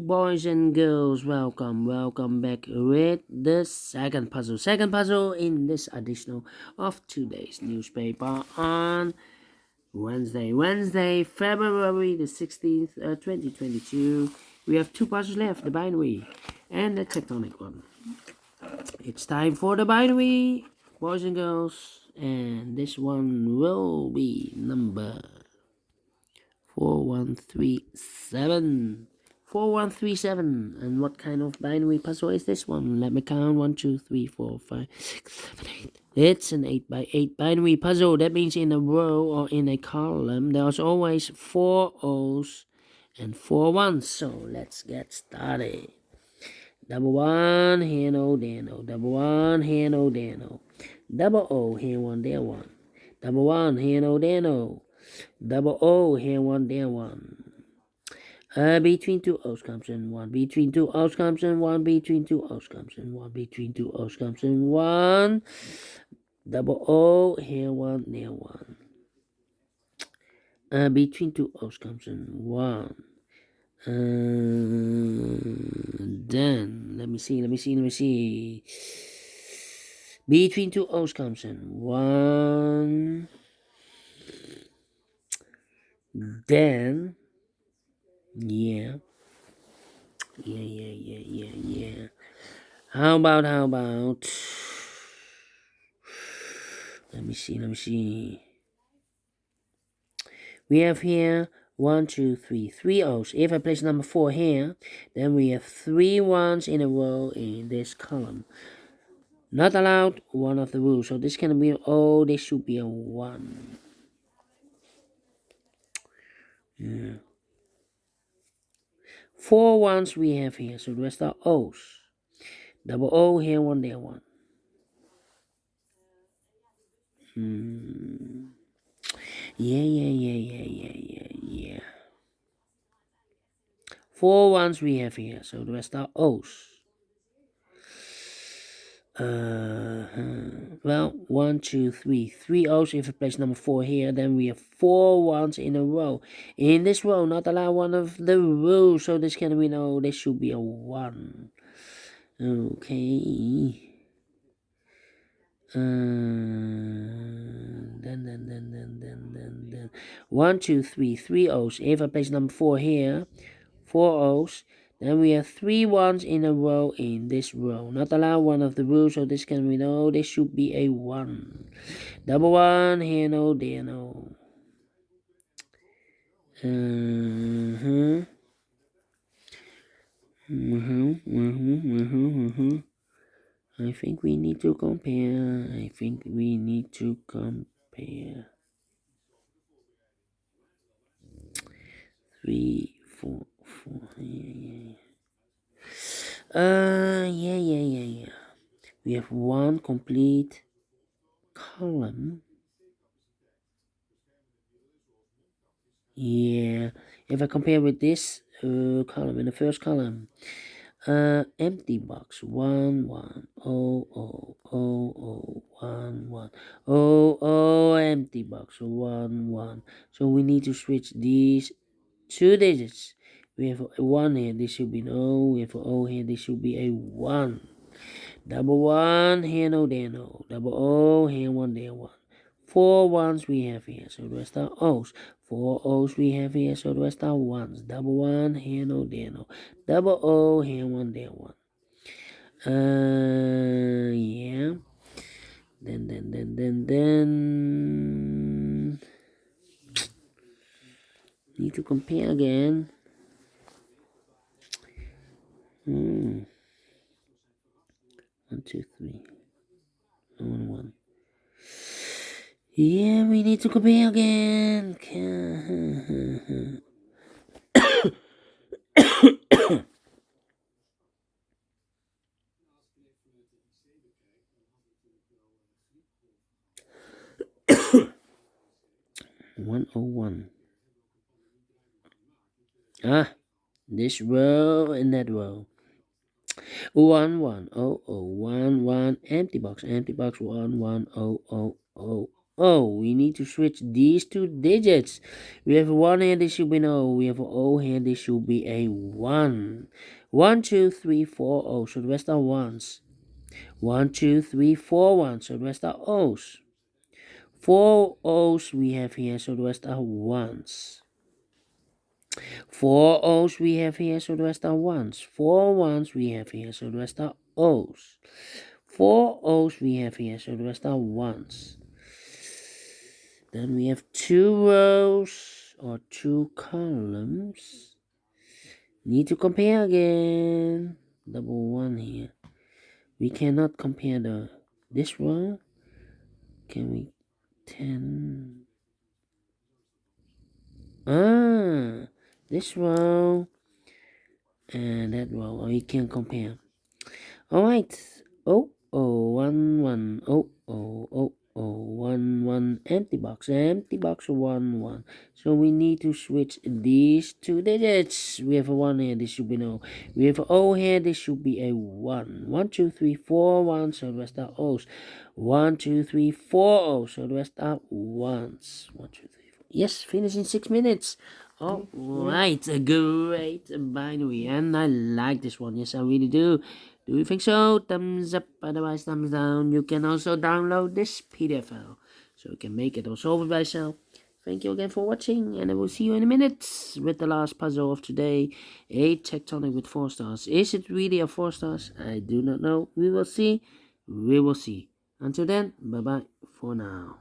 boys and girls, welcome back with the second puzzle in this edition of today's newspaper on Wednesday, February the 16th, 2022. We have two puzzles left, the binary and the tectonic one. It's time for the binary, boys and girls, and this one will be number 4137. 4137. And what kind of binary puzzle is this one? Let me count. 1, 2, 3, 4, 5, 6, 7, 8. It's an 8x8 binary puzzle. That means in a row or in a column, there's always 4 O's and 4 1s. So let's get started. Double one, here no, there no. Double one, here no, there no. Double O, here one, there one. Double one, here no, there no. Double O, here one, there one. Between two O's comes in one. Between two O's comes in one. Between two O's comes in one. Between two O's comes in one. Double O, here one, there one. Between two O's comes in one. Then let me see. Between two O's comes in one. Then yeah. How about let me see. We have here 1, 2, 3, 3 O's. If I place number 4 here, then we have 3 1s in a row in this column. Not allowed, one of the rules. So this can be an O, this should be a 1. Yeah. 4 1s we have here, so the rest are O's. Double O here, one there, one. Yeah. 4 1s we have here, so the rest are O's. Well, 1, 2, 3, 3 O's. If I place number 4 here, then we have 4 1s in a row. In this row, not allow one of the rows, so this can be no, this should be a 1. Okay. Then 1, 2, 3, 3 O's. If I place number 4 here, 4 O's, then we have 3 1s in a row in this row. Not allow one of the rows, so this can be no, this should be a 1. Double 1, here no, there no. I think we need to compare. 3, 4, 4. Yeah. We have one complete column. Yeah. If I compare with this column, in the first column, empty box 1 1 0 1 1 empty box 1 1. So we need to switch these 2 digits. We have a 1 here, this should be an O. We have an O here, this should be a 1. Double 1 here, no, there no. Double O here, 1 there, 1. 4 1s we have here, so the rest are O's. 4 O's we have here, so the rest are 1s. Double 1 here, no, there no. Double O here, 1 there, 1. Yeah. Then need to compare again. 1, 2, 3. 1. Yeah, we need to compare again. 101. This row and that row. 1 1 0 1 1 empty box 1 1 0 0 O. We need to switch these two digits. We have a 1 here, this should be an O. We have an O here, this should be a 1. 1, 2, 3, 4 O. So the rest are 1s. 1, 2, 3, 4 1. So the rest are O's. 4 O's we have here, so the rest are 1s. 4 O's we have here, so the rest are 1s. 4 1s we have here, so the rest are O's. 4 O's we have here, so the rest are 1s. Then we have 2 rows or 2 columns. Need to compare again. Double 1 here. We cannot compare this row. Can we? 10. This row and that row. Oh, you can compare. Alright. Oh, 1 1. Oh, 1 1. Empty box, 1 1. So we need to switch these two digits. We have a 1 here, this should be no. We have an O here, this should be a 1. 1 2 3 4 1. So the rest are O's. 1 2 3 4 O's. So the rest are 1s. 1 2 3 4. Yes, finish in 6 minutes. Alright, a great binary, and I like this one. Yes, I really do. Do you think so? Thumbs up, otherwise thumbs down. You can also download this PDF file, so you can make it or solve it by yourself. Thank you again for watching, and I will see you in a minute with the last puzzle of today. A tectonic with 4 stars. Is it really a 4 stars? I do not know. We will see. We will see. Until then, bye-bye for now.